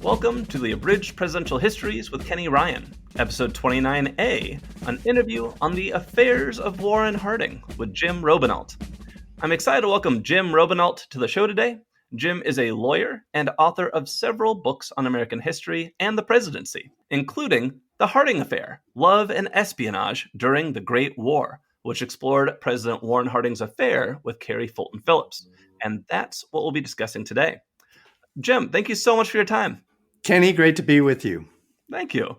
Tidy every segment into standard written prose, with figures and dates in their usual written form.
Welcome to the Abridged Presidential Histories with Kenny Ryan, episode 29A, an interview on the affairs of Warren Harding with Jim Robenalt. I'm excited to welcome Jim Robenalt to the show today. Jim is a lawyer and author of several books on American history and the presidency, including The Harding Affair, Love and Espionage During the Great War, which explored President Warren Harding's affair with Carrie Fulton Phillips. And that's what we'll be discussing today. Jim, thank you so much for your time. Kenny, great to be with you. Thank you.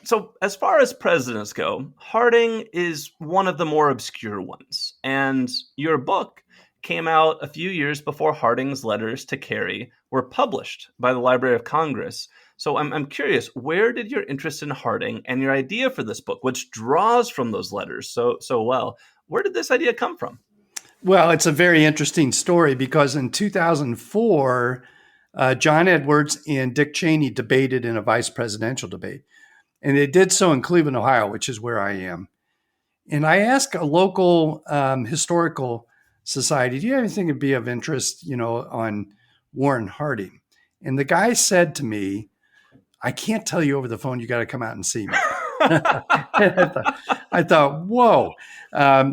So as far as presidents go, Harding is one of the more obscure ones. And your book came out a few years before Harding's letters to Carrie were published by the Library of Congress. So I'm curious, where did your interest in Harding and your idea for this book, which draws from those letters so well, where did this idea come from? Well, it's a very interesting story because in 2004, John Edwards and Dick Cheney debated in a vice presidential debate. And they did so in Cleveland, Ohio, which is where I am. And I asked a local historical society, do you have anything that'd be of interest, on Warren Harding? And the guy said to me, I can't tell you over the phone, you got to come out and see me. I thought, whoa.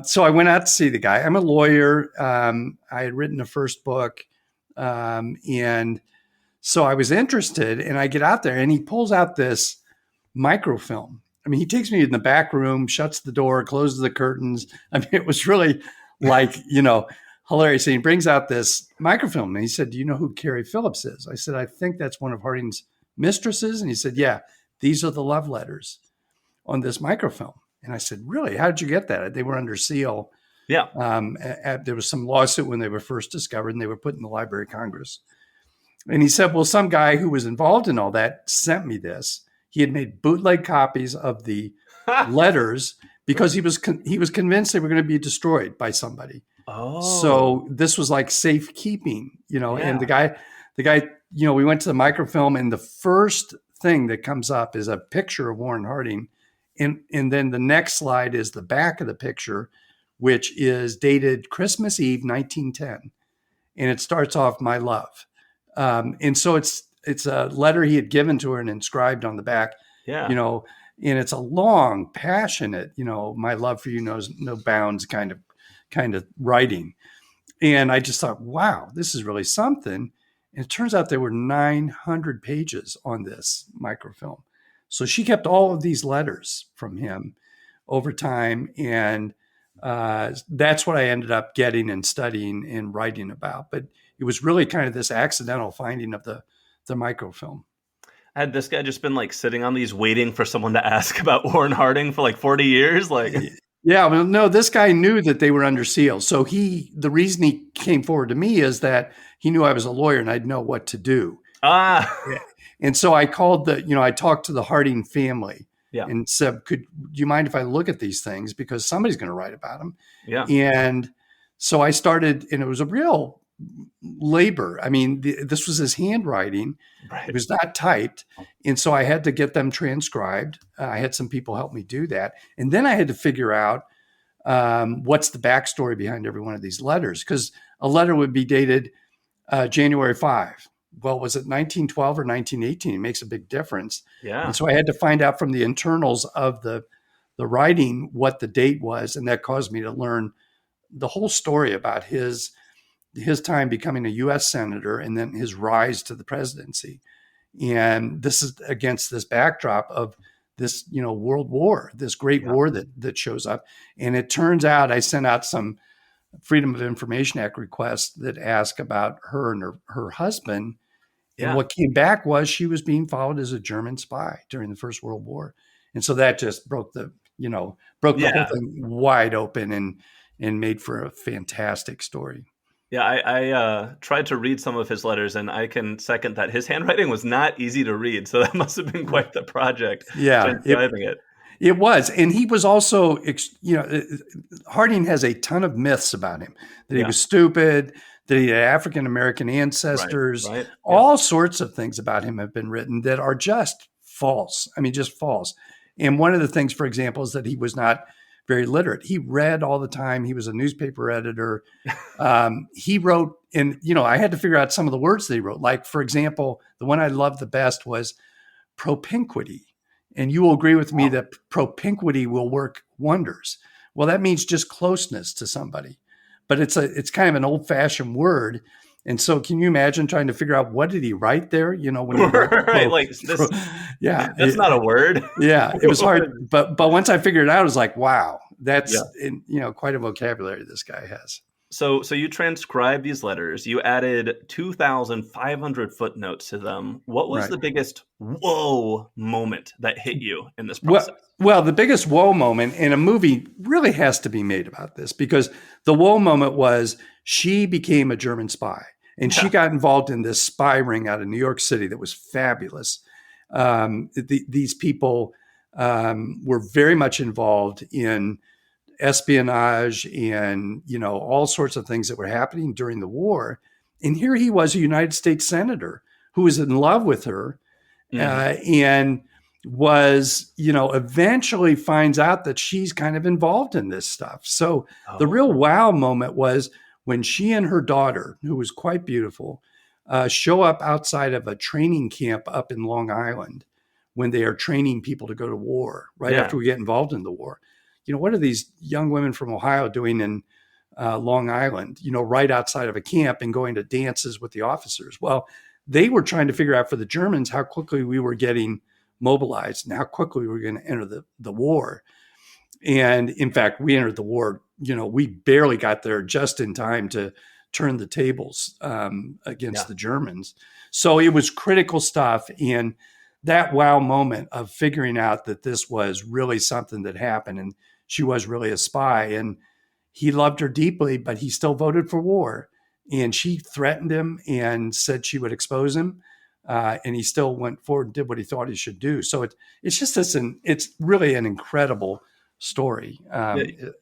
So I went out to see the guy. I'm a lawyer. I had written a first book. And so I was interested, and I get out there and he pulls out this microfilm. I mean, he takes me in the back room, shuts the door, closes the curtains. I mean, it was really like, hilarious. And he brings out this microfilm and he said, do you know who Carrie Phillips is? I said, I think that's one of Harding's mistresses. And he said, yeah, these are the love letters on this microfilm. And I said, really? How did you get that? They were under seal. Yeah. There was some lawsuit when they were first discovered and they were put in the Library of Congress. And he said, well, some guy who was involved in all that sent me this. He had made bootleg copies of the letters because he was convinced they were going to be destroyed by somebody. Oh. So this was like safekeeping, and the guy, we went to the microfilm and the first thing that comes up is a picture of Warren Harding. And then the next slide is the back of the picture, which is dated Christmas Eve, 1910. And it starts off, my love. And so it's a letter he had given to her and inscribed on the back, and it's a long, passionate, my love for you knows no bounds kind of writing. And I just thought, wow, this is really something. And it turns out there were 900 pages on this microfilm. So she kept all of these letters from him over time. And that's what I ended up getting and studying and writing about. But it was really kind of this accidental finding of the microfilm. Had this guy just been sitting on these waiting for someone to ask about Warren Harding for 40 years? Yeah, well, no, this guy knew that they were under seal. So the reason he came forward to me is that he knew I was a lawyer and I'd know what to do. And so I called I talked to the Harding family and said, do you mind if I look at these things? Because somebody's going to write about them. Yeah. And so I started, and it was a real labor. I mean, this was his handwriting. Right. It was not typed. And so I had to get them transcribed. I had some people help me do that. And then I had to figure out what's the backstory behind every one of these letters, because a letter would be dated January 5. Well, was it 1912 or 1918? It makes a big difference. Yeah. And so I had to find out from the internals of the writing what the date was. And that caused me to learn the whole story about his time becoming a U.S. senator and then his rise to the presidency. And this is against this backdrop of this, world war, this great war that shows up. And it turns out I sent out some Freedom of Information Act requests that ask about her and her husband. Yeah. And what came back was she was being followed as a German spy during the First World War. And so that just broke the whole thing wide open and made for a fantastic story. Yeah, I tried to read some of his letters, and I can second that. His handwriting was not easy to read, so that must have been quite the project. Yeah, transcribing it. It was. And he was also, Harding has a ton of myths about him, that he was stupid, that he had African-American ancestors, right. All sorts of things about him have been written that are just false. I mean, just false. And one of the things, for example, is that he was not very literate. He read all the time. He was a newspaper editor. He wrote, and I had to figure out some of the words that he wrote. Like, for example, the one I loved the best was propinquity. And you will agree with me that propinquity will work wonders. Well, that means just closeness to somebody, but it's kind of an old-fashioned word. And so, can you imagine trying to figure out what did he write there? When he wrote right, like this, yeah, that's not a word. Yeah, it was hard, but once I figured it out, I was like, wow, that's quite a vocabulary this guy has. So you transcribed these letters. You added 2,500 footnotes to them. What was the biggest whoa moment that hit you in this process? Well, the biggest whoa moment, and a movie really has to be made about this, because the whoa moment was she became a German spy, and she got involved in this spy ring out of New York City that was fabulous. These people were very much involved in espionage and all sorts of things that were happening during the war. And here he was, a United States senator who was in love with her, and was eventually finds out that she's kind of involved in this stuff. So the real wow moment was when she and her daughter, who was quite beautiful, show up outside of a training camp up in Long Island when they are training people to go to war right after we get involved in the war. What are these young women from Ohio doing in Long Island, right outside of a camp and going to dances with the officers? Well, they were trying to figure out for the Germans how quickly we were getting mobilized and how quickly we were going to enter the war. And in fact, we entered the war, we barely got there just in time to turn the tables against the Germans. So it was critical stuff. And that wow moment of figuring out that this was really something that happened and she was really a spy, and he loved her deeply, but he still voted for war. And she threatened him and said she would expose him. And he still went forward and did what he thought he should do. So it's just it's really an incredible story.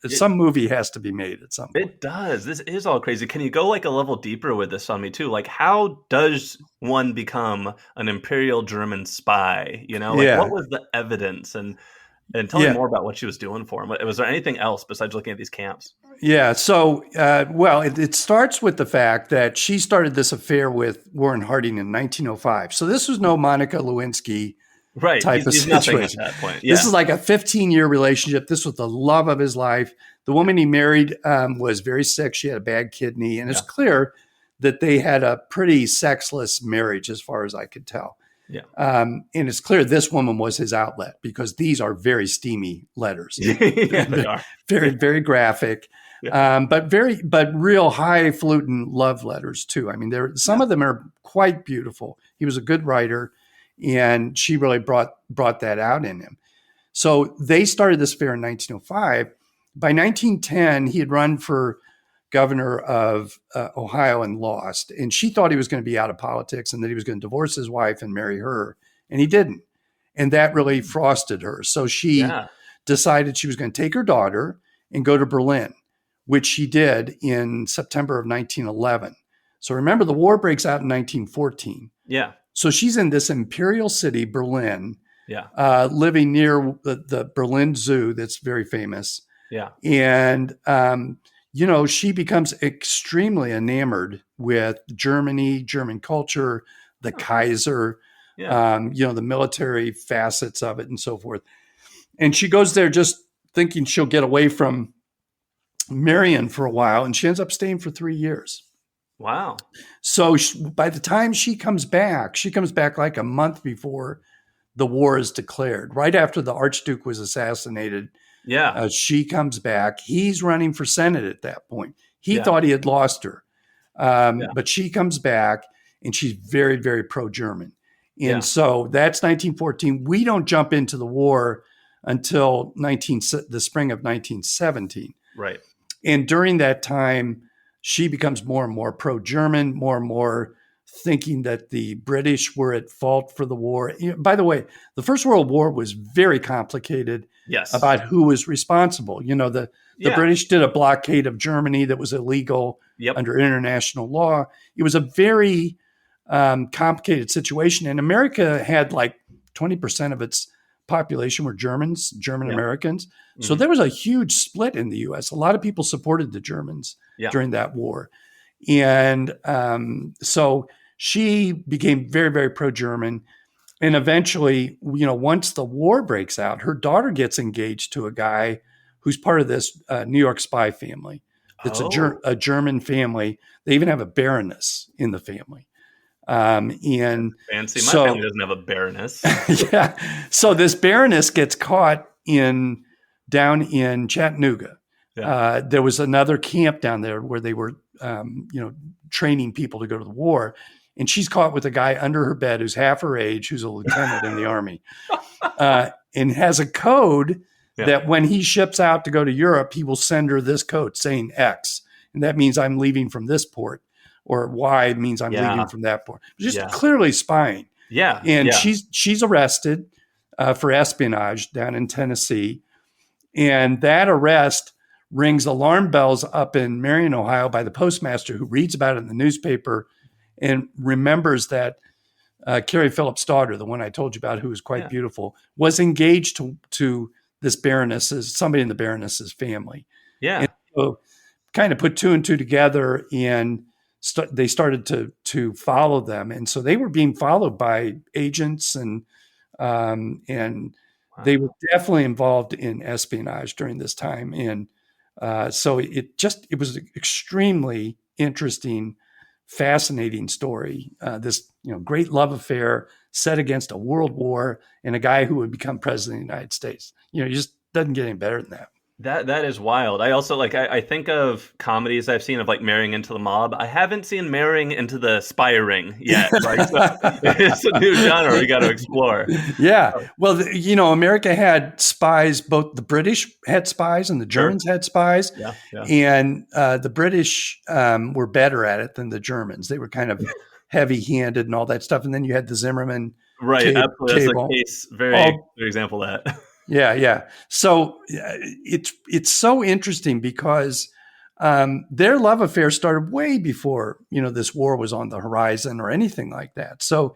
Some movie has to be made at some point. It does. This is all crazy. Can you go like a level deeper with this on me too? Like, how does one become an Imperial German spy? What was the evidence? And tell me more about what she was doing for him. Was there anything else besides looking at these camps? Yeah. So, it starts with the fact that she started this affair with Warren Harding in 1905. So this was no Monica Lewinsky type of situation. At that point. Yeah. This is like a 15-year relationship. This was the love of his life. The woman he married was very sick. She had a bad kidney. And it's clear that they had a pretty sexless marriage as far as I could tell. Yeah. And it's clear this woman was his outlet, because these are very steamy letters. They are. Very, very graphic, but real highfalutin love letters too. I mean, some of them are quite beautiful. He was a good writer, and she really brought that out in him. So they started this affair in 1905. By 1910, he had run for governor of Ohio and lost. And she thought he was going to be out of politics and that he was going to divorce his wife and marry her. And he didn't. And that really frosted her. So she decided she was going to take her daughter and go to Berlin, which she did in September of 1911. So remember, the war breaks out in 1914. Yeah. So she's in this imperial city, Berlin, living near the Berlin Zoo that's very famous. Yeah. And, she becomes extremely enamored with Germany, German culture, the Kaiser, the military facets of it and so forth. And she goes there just thinking she'll get away from Marion for a while, and she ends up staying for 3 years. Wow. So by the time she comes back like a month before the war is declared, right after the Archduke was assassinated. Yeah. She comes back. He's running for Senate at that point. He thought he had lost her. But she comes back, and she's very, very pro-German. And so that's 1914. We don't jump into the war until the spring of 1917. Right. And during that time, she becomes more and more pro-German, more and more thinking that the British were at fault for the war. By the way, the First World War was very complicated about who was responsible. The British did a blockade of Germany that was illegal under international law. It was a very complicated situation. And America had like 20% of its population were German Yeah. Americans. So Hmm. there was a huge split in the U.S. A lot of people supported the Germans Yeah. during that war. And so she became very, very pro-German. And eventually, once the war breaks out, her daughter gets engaged to a guy who's part of this New York spy family. That's Oh, a German family. They even have a baroness in the family. And fancy. My family so, doesn't have a baroness. yeah, so this baroness gets caught down in Chattanooga. Yeah. There was another camp down there where they were, training people to go to the war. And she's caught with a guy under her bed who's half her age, who's a lieutenant in the army, and has a code Yeah. that when he ships out to go to Europe, he will send her this code saying X. And that means I'm leaving from this port, or Y means I'm leaving Yeah. from that port. Just Yeah. clearly spying. Yeah. And Yeah. she's arrested for espionage down in Tennessee. And that arrest rings alarm bells up in Marion, Ohio by the postmaster, who reads about it in the newspaper and remembers that Carrie Phillips' daughter, the one I told you about, who was quite Yeah. beautiful, was engaged to this somebody in the baroness's family. And Yeah. so kind of put two and two together, and they started to follow them. And so they were being followed by agents, and they were Wow. definitely involved in espionage during this time. And so it was an extremely interesting, fascinating story. This great love affair set against a world war and a guy who would become president of the United States. It just doesn't get any better than that. That is wild. I also I think of comedies I've seen of like Marrying into the Mob. I haven't seen Marrying into the Spying yet. Like so it's a new genre we got to explore. Yeah. Well, America had spies. Both the British had spies and the Sure. Germans had spies. Yeah. Yeah. And the British were better at it than the Germans. They were kind of heavy-handed and all that stuff. And then you had the Zimmerman Right. Absolutely. That's a cable. case. Very All good example of that. Yeah, yeah. So it's so interesting because their love affair started way before this war was on the horizon or anything like that. So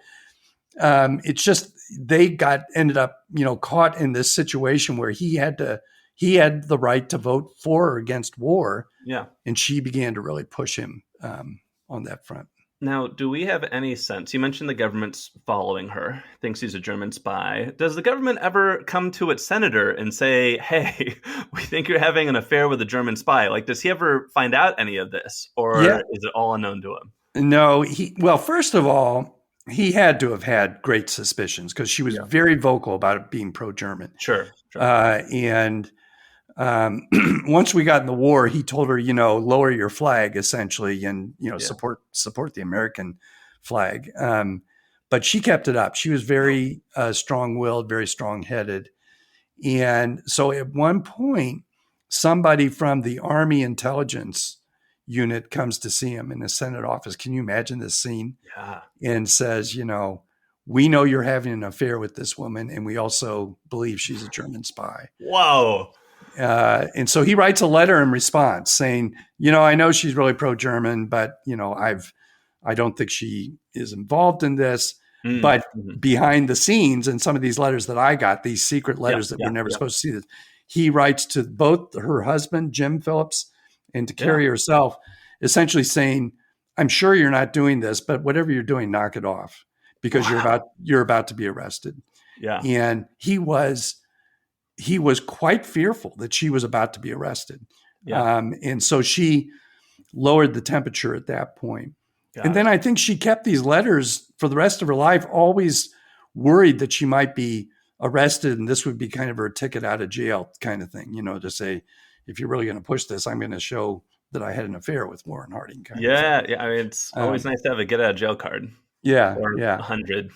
it's just they ended up caught in this situation where he had the right to vote for or against war, Yeah. and she began to really push him on that front. Now, do we have any sense? You mentioned the government's following her, thinks he's a German spy. Does the government ever come to its senator and say, hey, we think you're having an affair with a German spy? Like, does he ever find out any of this? Or Yeah, is it all unknown to him? no, well, first of all, he had to have had great suspicions because she was Yeah. very vocal about it being pro-German. Sure. Sure. And once we got in the war, he told her, lower your flag essentially, and Yeah. support the American flag. But she kept it up. She was very strong-willed, very strong-headed, and so at one point, somebody from the Army Intelligence Unit comes to see him in the Senate office. Can you imagine this scene? Yeah. And says, we know you're having an affair with this woman, and we also believe she's a German spy. Whoa. And so he writes a letter in response saying, I know she's really pro-German, but I don't think she is involved in this. But Mm-hmm. behind the scenes, and some of these letters that I got, these secret letters that we're never supposed to see, that he writes to both her husband, Jim Phillips, and to Carrie herself, essentially saying, I'm sure you're not doing this, but whatever you're doing, knock it off, because you're about to be arrested. Yeah. And he was quite fearful that she was about to be arrested. Yeah. And so she lowered the temperature at that point. Got And then I think she kept these letters for the rest of her life, always worried that she might be arrested, and this would be kind of her ticket out of jail kind of thing, to say, if you're really going to push this, I'm going to show that I had an affair with Warren Harding. Yeah. I mean, it's always nice to have a get out of jail card. Yeah. Or Yeah. 100.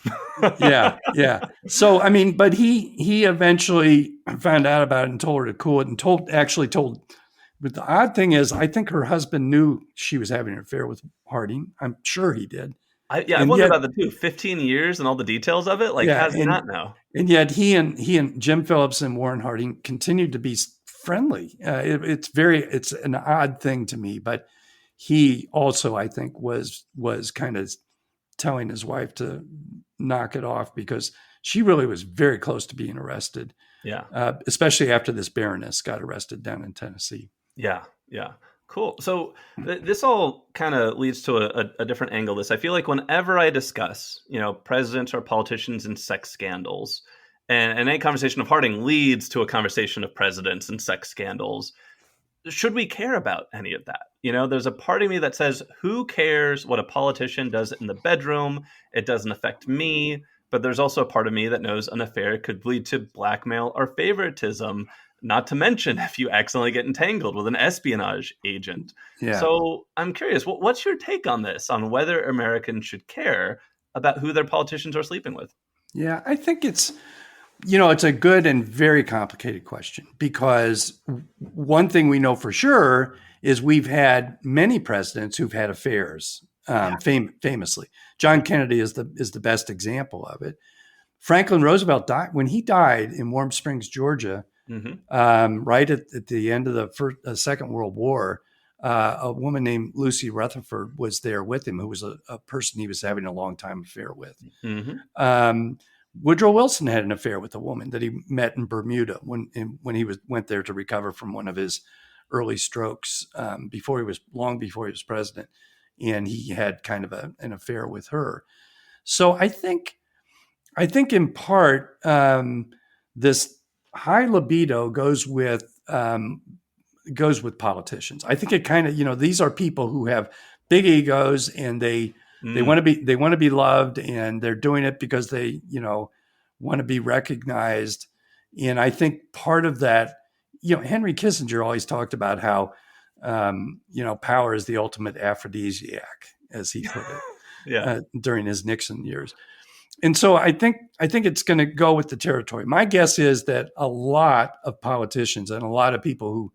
Yeah. So, I mean, but he eventually found out about it and told her to cool it, and told. But the odd thing is, I think her husband knew she was having an affair with Harding. I'm sure he did. I wonder about the two. 15 years and all the details of it. Like, how does he not know? And yet he and Jim Phillips and Warren Harding continued to be friendly. It's an odd thing to me, but he also, I think, was kind of telling his wife to knock it off because she really was very close to being arrested, Yeah. especially after this Baroness got arrested down in Tennessee. Yeah. Yeah. Cool. So this all kind of leads to a different angle. This I feel like whenever I discuss, presidents or politicians and sex scandals, and any conversation of Harding leads to a conversation of presidents and sex scandals, should we care about any of that? There's a part of me that says, who cares what a politician does in the bedroom? It doesn't affect me. But there's also a part of me that knows an affair could lead to blackmail or favoritism, not to mention if you accidentally get entangled with an espionage agent. Yeah. So I'm curious, what's your take on this, on whether Americans should care about who their politicians are sleeping with? Yeah, I think it's a good and very complicated question, because one thing we know for sure is we've had many presidents who've had affairs, famously. John Kennedy is the best example of it. Franklin Roosevelt died when he died in Warm Springs, Georgia, right at the end of the Second World War. A woman named Lucy Rutherford was there with him, who was a person he was having a long time affair with. Woodrow Wilson had an affair with a woman that he met in Bermuda when he went there to recover from one of his early strokes, before he was president, and he had kind of an affair with her. So I think in part, this high libido goes with politicians. I think it kind of, these are people who have big egos, and they want to be loved, and they're doing it because they, want to be recognized. And I think part of that, Henry Kissinger always talked about how, power is the ultimate aphrodisiac, as he put it, during his Nixon years. And so I think it's going to go with the territory. My guess is that a lot of politicians and a lot of people who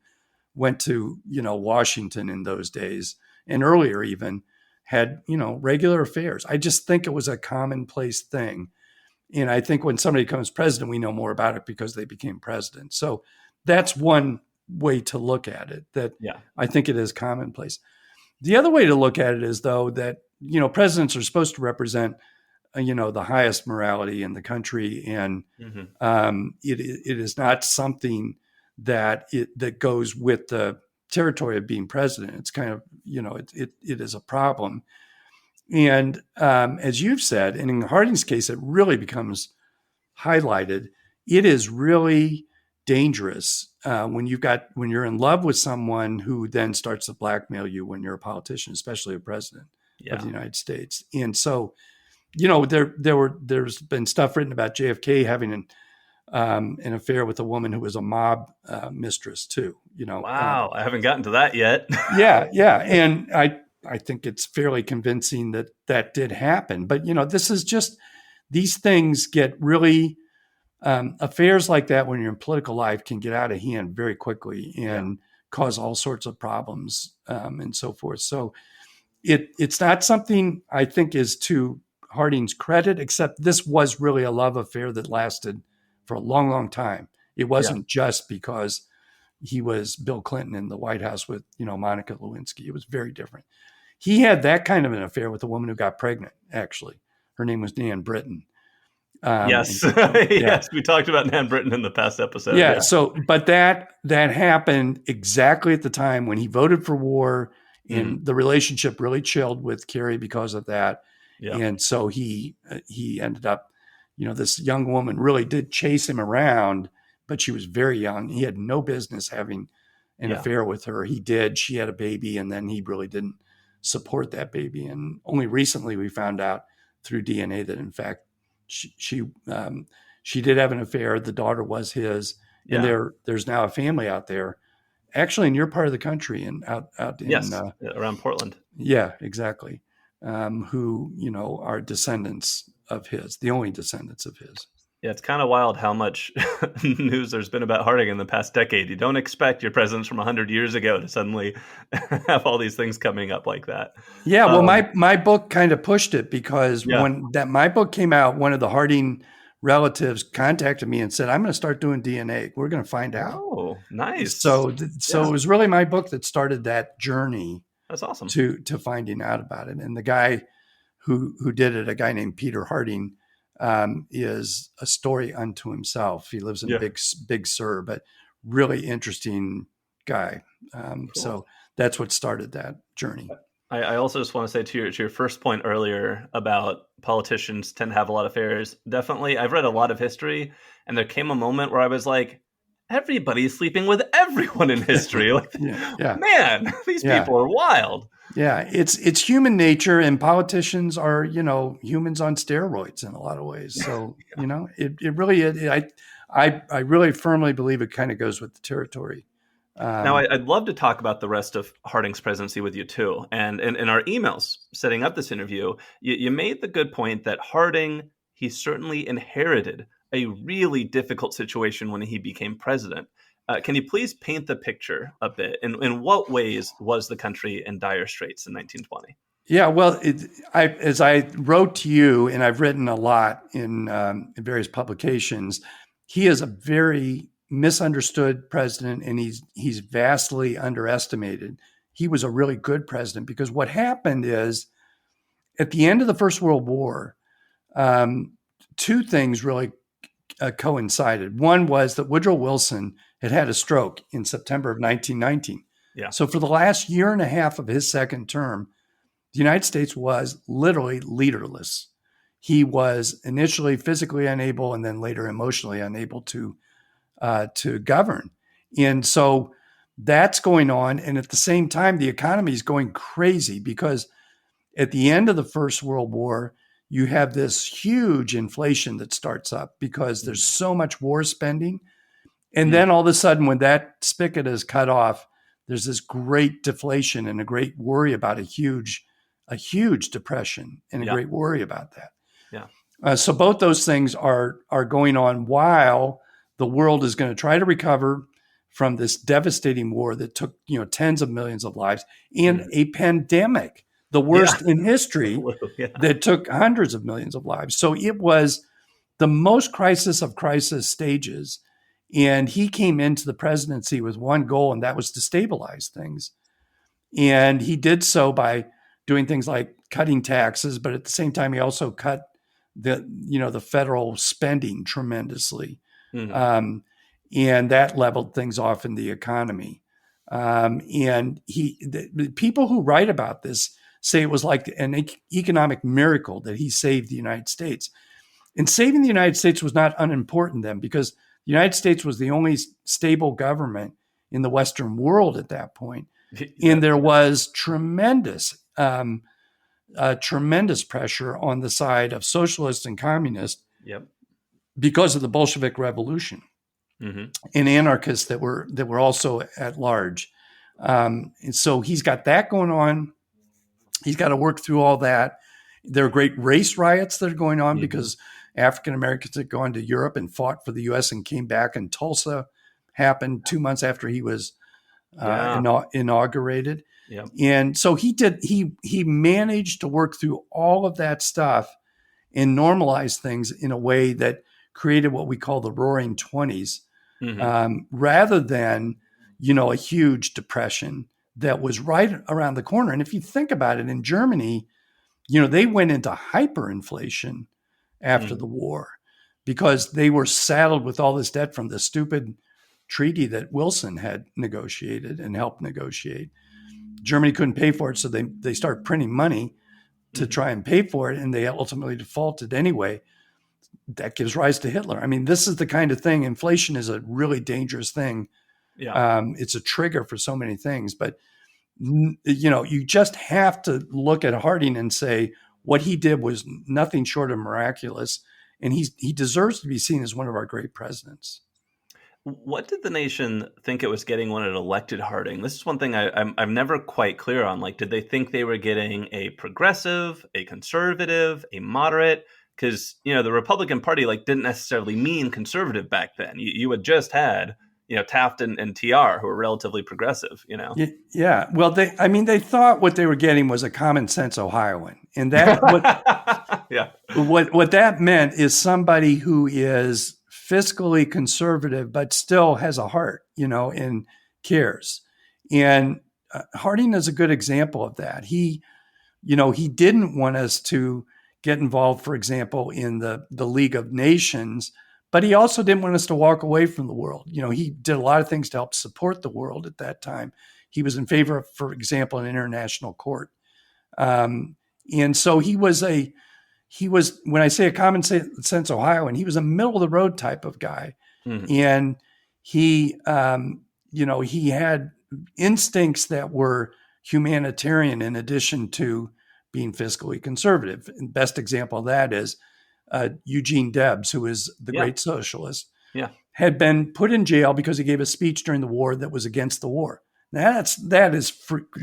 went to, Washington in those days and earlier even had, regular affairs. I just think it was a commonplace thing. And I think when somebody becomes president, we know more about it because they became president. So that's one way to look at it, that I think it is commonplace. The other way to look at it is, though, that, presidents are supposed to represent, the highest morality in the country. And it is not something that goes with the territory of being president. It's kind of, it is a problem. And as you've said, and in Harding's case, it really becomes highlighted. It is really dangerous when you're in love with someone who then starts to blackmail you when you're a politician, especially a president of the United States. And so, there's been stuff written about JFK having an affair with a woman who was a mob mistress too. Wow, I haven't gotten to that yet. yeah, and I think it's fairly convincing that did happen. But, this is just, these things get really, affairs like that when you're in political life can get out of hand very quickly and cause all sorts of problems and so forth. So it's not something I think is to Harding's credit, except this was really a love affair that lasted for a long, long time. It wasn't just because he was Bill Clinton in the White House with, Monica Lewinsky. It was very different. He had that kind of an affair with a woman who got pregnant, actually. Her name was Nan Britton. Yes. Yes. We talked about Nan Britton in the past episode. Yeah. So, but that happened exactly at the time when he voted for war, and the relationship really chilled with Kerry because of that. Yeah. And so he ended up, this young woman really did chase him around, but she was very young. He had no business having an affair with her. He did. She had a baby, and then he really didn't support that baby. And only recently we found out through DNA that in fact she did have an affair. The daughter was his, and there's now a family out there, actually in your part of the country and out in around Portland. Yeah, exactly. Who are descendants of his, the only descendants of his. Yeah, it's kind of wild how much news there's been about Harding in the past decade. You don't expect your presidents from 100 years ago to suddenly have all these things coming up like that. Yeah, well, my book kind of pushed it, because when my book came out, one of the Harding relatives contacted me and said, "I'm going to start doing DNA. We're going to find out." Oh, nice. So it was really my book that started that journey. That's awesome. To finding out about it. And the guy who did it, a guy named Peter Harding, is a story unto himself. He lives in Yeah. Big Sur, but really interesting guy. Cool. So that's what started that journey. I also just want to say to your first point earlier about politicians tend to have a lot of affairs. Definitely, I've read a lot of history, and there came a moment where I was like, everybody's sleeping with everyone in history. Like, Yeah. man, these people are wild. Yeah, it's human nature, and politicians are, humans on steroids in a lot of ways. So, it really, I really firmly believe it kind of goes with the territory. Now, I'd love to talk about the rest of Harding's presidency with you too. And in our emails setting up this interview, you made the good point that Harding, he certainly inherited a really difficult situation when he became president. Can you please paint the picture a bit? In what ways was the country in dire straits in 1920? Yeah, well, as I wrote to you, and I've written a lot in various publications, he is a very misunderstood president, and he's vastly underestimated. He was a really good president because what happened is at the end of the First World War, two things really coincided. One was that Woodrow Wilson had a stroke in September of 1919. Yeah. So for the last year and a half of his second term, the United States was literally leaderless. He was initially physically unable and then later emotionally unable to govern. And so that's going on. And at the same time, the economy is going crazy because at the end of the First World War, you have this huge inflation that starts up because there's so much war spending. And then all of a sudden, when that spigot is cut off, there's this great deflation and a great worry about a huge depression and a great worry about that. Yeah. So both those things are going on while the world is going to try to recover from this devastating war that took tens of millions of lives and a pandemic, the worst in history, that took hundreds of millions of lives. So it was the most crisis of crisis stages. And he came into the presidency with one goal, and that was to stabilize things. And he did so by doing things like cutting taxes, but at the same time, he also cut the federal spending tremendously. And that leveled things off in the economy. And the people who write about this say it was like an economic miracle that he saved the United States. And saving the United States was not unimportant then, because the United States was the only stable government in the Western world at that point. And there was tremendous pressure on the side of socialists and communists because of the Bolshevik Revolution and anarchists that were also at large. And so he's got that going on. He's got to work through all that. There are great race riots that are going on because African Americans had gone to Europe and fought for the U.S. and came back, and Tulsa happened 2 months after he was inaugurated. Yep. And so he managed to work through all of that stuff and normalize things in a way that created what we call the Roaring '20s, rather than, a huge depression that was right around the corner. And if you think about it, in Germany, they went into hyperinflation after the war because they were saddled with all this debt from the stupid treaty that Wilson had negotiated and helped negotiate. Germany couldn't pay for it, so they started printing money to try and pay for it, and they ultimately defaulted anyway. That gives rise to Hitler. I mean, this is the kind of thing. Inflation is a really dangerous thing. Yeah. It's a trigger for so many things, but you just have to look at Harding and say what he did was nothing short of miraculous, and he deserves to be seen as one of our great presidents. What did the nation think it was getting when it elected Harding? This is one thing I'm never quite clear on. Like, did they think they were getting a progressive, a conservative, a moderate? Because, the Republican Party didn't necessarily mean conservative back then. You had just had, Taft and TR, who were relatively progressive, Yeah. Well, they thought what they were getting was a common sense Ohioan. And that what that meant is somebody who is fiscally conservative, but still has a heart, and cares. And Harding is a good example of that. He didn't want us to get involved, for example, in the League of Nations, but he also didn't want us to walk away from the world. He did a lot of things to help support the world at that time. He was in favor of, for example, an international court. And so he was, when I say a common sense Ohioan, he was a middle of the road type of guy. Mm-hmm. And he had instincts that were humanitarian in addition to being fiscally conservative. And best example of that is Eugene Debs, who is the great socialist, had been put in jail because he gave a speech during the war that was against the war. That is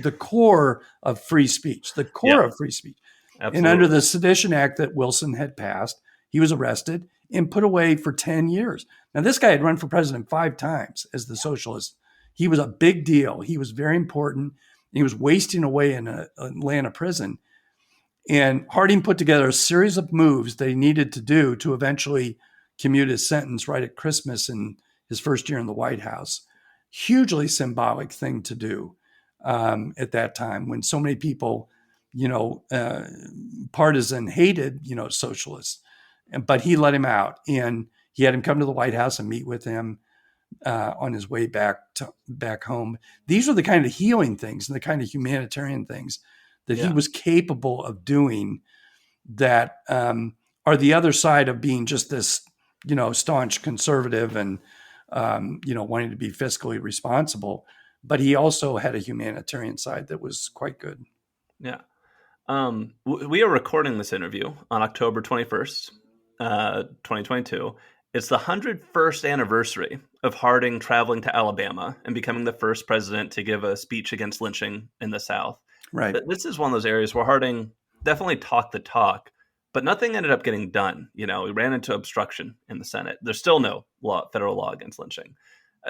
the core of free speech, the core of free speech. Absolutely. And under the Sedition Act that Wilson had passed, he was arrested and put away for 10 years. Now, this guy had run for president 5 times as the socialist. He was a big deal. He was very important. He was wasting away in an Atlanta prison. And Harding put together a series of moves that he needed to do to eventually commute his sentence right at Christmas in his first year in the White House. Hugely symbolic thing to do at that time when so many people, partisan hated, socialists. But he let him out, and he had him come to the White House and meet with him on his way back home. These are the kind of healing things and the kind of humanitarian things that he was capable of doing that are the other side of being just this, staunch conservative and, wanting to be fiscally responsible. But he also had a humanitarian side that was quite good. Yeah. We are recording this interview on October 21st, 2022. It's the 101st anniversary of Harding traveling to Alabama and becoming the first president to give a speech against lynching in the South. Right. But this is one of those areas where Harding definitely talked the talk, but nothing ended up getting done. He ran into obstruction in the Senate. There's still no federal law against lynching.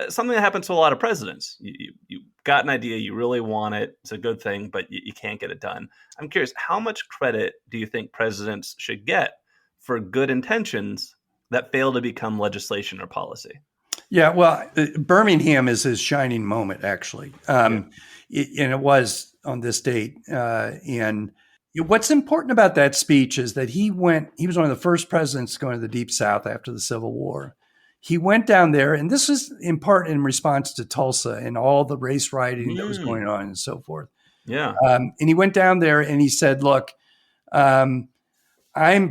Something that happens to a lot of presidents. You got an idea, you really want it, it's a good thing, but you can't get it done. I'm curious, how much credit do you think presidents should get for good intentions that fail to become legislation or policy? Yeah, well, Birmingham is his shining moment, actually. And it was on this date. And what's important about that speech is that he was one of the first presidents going to the Deep South after the Civil War. He went down there, and this is in part in response to Tulsa and all the race rioting that was going on and so forth. Yeah. And he went down there and he said, look, I'm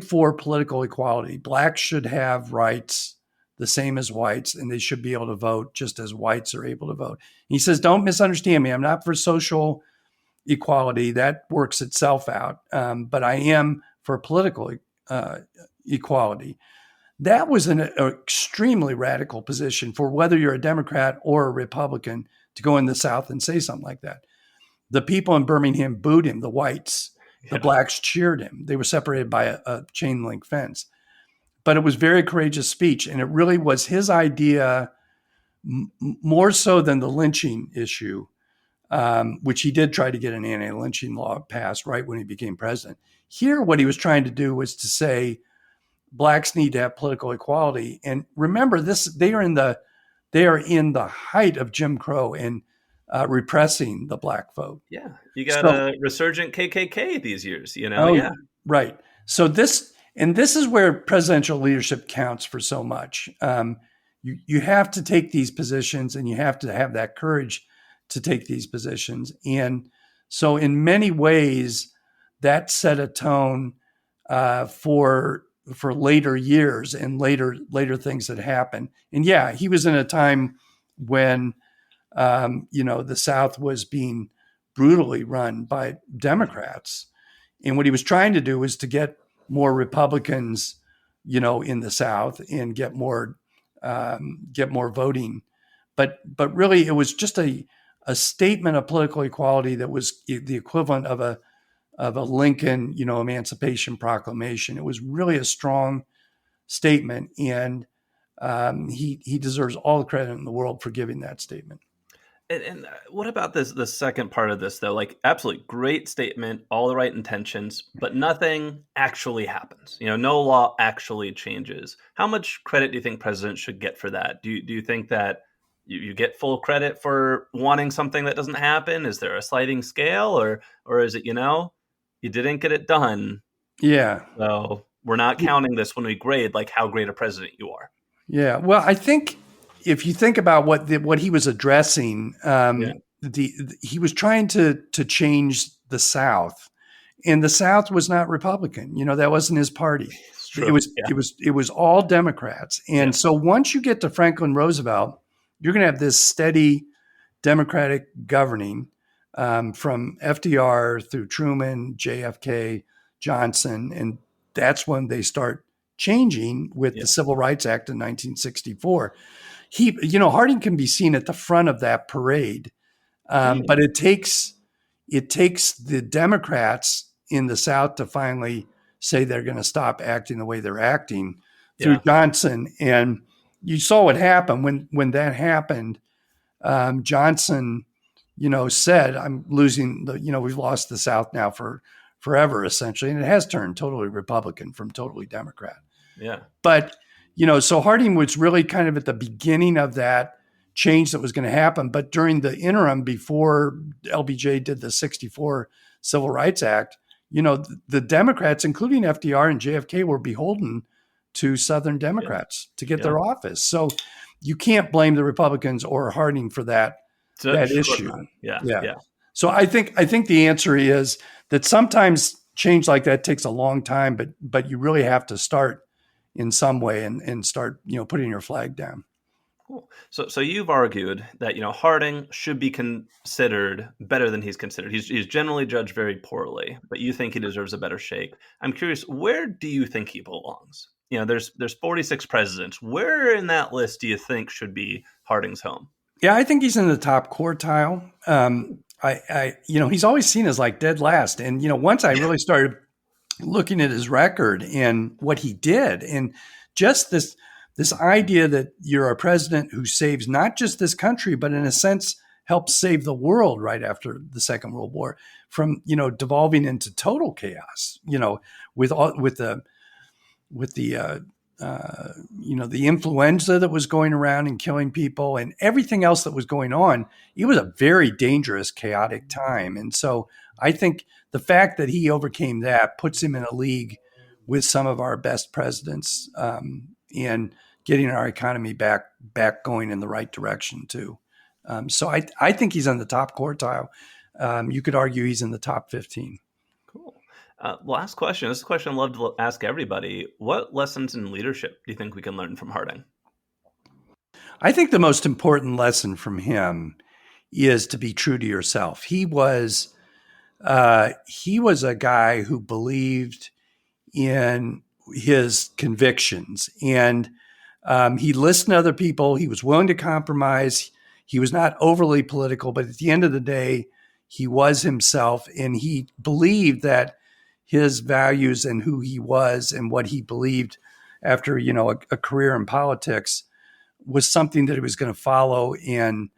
for political equality. Blacks should have rights the same as whites, and they should be able to vote just as whites are able to vote. And he says, don't misunderstand me. I'm not for social equality. That works itself out. But I am for political equality. That was an extremely radical position for whether you're a Democrat or a Republican to go in the South and say something like that. The people in Birmingham booed him, the whites. The blacks cheered him. They were separated by a chain link fence. But it was very courageous speech, and it really was his idea more so than the lynching issue, which he did try to get an anti-lynching law passed right when he became president. Here, what he was trying to do was to say, blacks need to have political equality. And remember, they are in the height of Jim Crow and repressing the black vote. Yeah, you got a resurgent KKK these years. Right. So this is where presidential leadership counts for so much. You have to take these positions, and you have to have that courage to take these positions. And so, in many ways, that set a tone for later years and later things that happened. And yeah, he was in a time when the South was being brutally run by Democrats, and what he was trying to do was to get more Republicans, in the South and get more voting. But really, it was just a statement of political equality that was the equivalent of a Lincoln, Emancipation Proclamation. It was really a strong statement, and he deserves all the credit in the world for giving that statement. And what about the second part of this, though? Like, absolutely great statement, all the right intentions, but nothing actually happens. No law actually changes. How much credit do you think presidents should get for that? Do you think that you get full credit for wanting something that doesn't happen? Is there a sliding scale, or is it, you didn't get it done? Yeah. So we're not counting this when we grade like how great a president you are. Yeah. Well, I think if you think about what he was addressing, Yeah. he was trying to change the South, and the South was not Republican. That wasn't his party. It's It true. was Yeah. it was all Democrats. And Yeah. so once you get to Franklin Roosevelt, you're going to have this steady Democratic governing from FDR through Truman, JFK, Johnson, and that's when they start changing with Yeah. the Civil Rights Act in 1964. Harding can be seen at the front of that parade, but it takes the Democrats in the South to finally say they're going to stop acting the way they're acting through Yeah. Johnson. And you saw what happened when that happened. Johnson, said, "I'm losing we've lost the South now for forever, essentially," and it has turned totally Republican from totally Democrat. Yeah. But so Harding was really kind of at the beginning of that change that was going to happen. But during the interim, before LBJ did the '64 Civil Rights Act, the Democrats, including FDR and JFK, were beholden to Southern Democrats to get their office. So you can't blame the Republicans or Harding for that issue. Yeah. So I think the answer is that sometimes change like that takes a long time, but you really have to start in some way and start putting your flag down. Cool. So you've argued that Harding should be considered better than he's considered. He's generally judged very poorly, but you think he deserves a better shake. I'm curious, where do you think he belongs? There's 46 presidents. Where in that list do you think should be Harding's home? Yeah, I think he's in the top quartile. He's always seen as like dead last, and once I really started looking at his record and what he did, and just this idea that you're a president who saves not just this country, but in a sense helps save the world right after the Second World War from devolving into total chaos. With the influenza that was going around and killing people and everything else that was going on, it was a very dangerous, chaotic time. And so I think the fact that he overcame that puts him in a league with some of our best presidents and getting our economy back going in the right direction too. So I think he's on the top quartile. You could argue he's in the top 15. Cool. Last question. This is a question I'd love to ask everybody. What lessons in leadership do you think we can learn from Harding? I think the most important lesson from him is to be true to yourself. He was a guy who believed in his convictions, and he listened to other people. He was willing to compromise. He was not overly political, but at the end of the day, he was himself, and he believed that his values and who he was and what he believed after, a career in politics was something that he was going to follow. And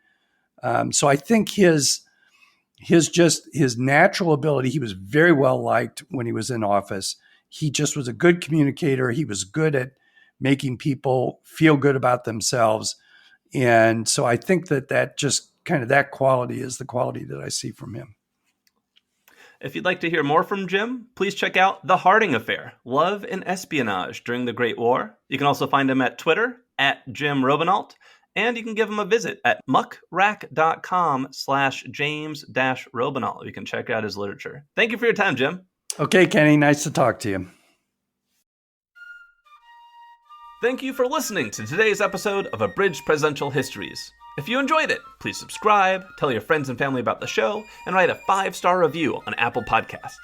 so I think his natural ability, he was very well liked when he was in office. He just was a good communicator. He was good at making people feel good about themselves. And so I think that just kind of that quality is the quality that I see from him. If you'd like to hear more from Jim, please check out The Harding Affair, Love and Espionage During the Great War. You can also find him at Twitter, @Jim Robenalt, and you can give him a visit at muckrack.com/James-Robenalt. You can check out his literature. Thank you for your time, Jim. Okay, Kenny, nice to talk to you. Thank you for listening to today's episode of Abridged Presidential Histories. If you enjoyed it, please subscribe, tell your friends and family about the show, and write a 5-star review on Apple Podcasts.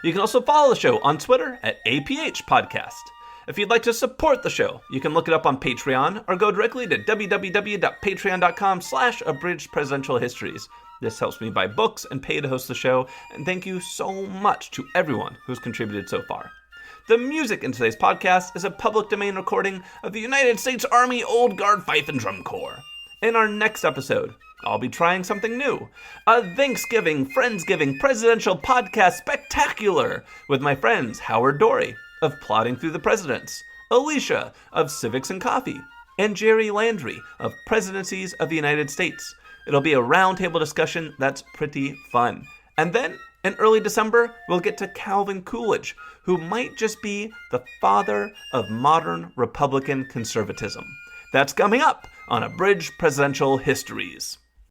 You can also follow the show on Twitter @APH Podcast. If you'd like to support the show, you can look it up on Patreon or go directly to www.patreon.com/Abridged Presidential Histories. This helps me buy books and pay to host the show, and thank you so much to everyone who's contributed so far. The music in today's podcast is a public domain recording of the United States Army Old Guard Fife and Drum Corps. In our next episode, I'll be trying something new, a Thanksgiving, Friendsgiving presidential podcast spectacular with my friends Howard Dory of Plodding Through the Presidents, Alicia of Civics and Coffee, and Jerry Landry of Presidencies of the United States. It'll be a roundtable discussion that's pretty fun. And then In early December, we'll get to Calvin Coolidge, who might just be the father of modern Republican conservatism. That's coming up on Abridged Presidential Histories.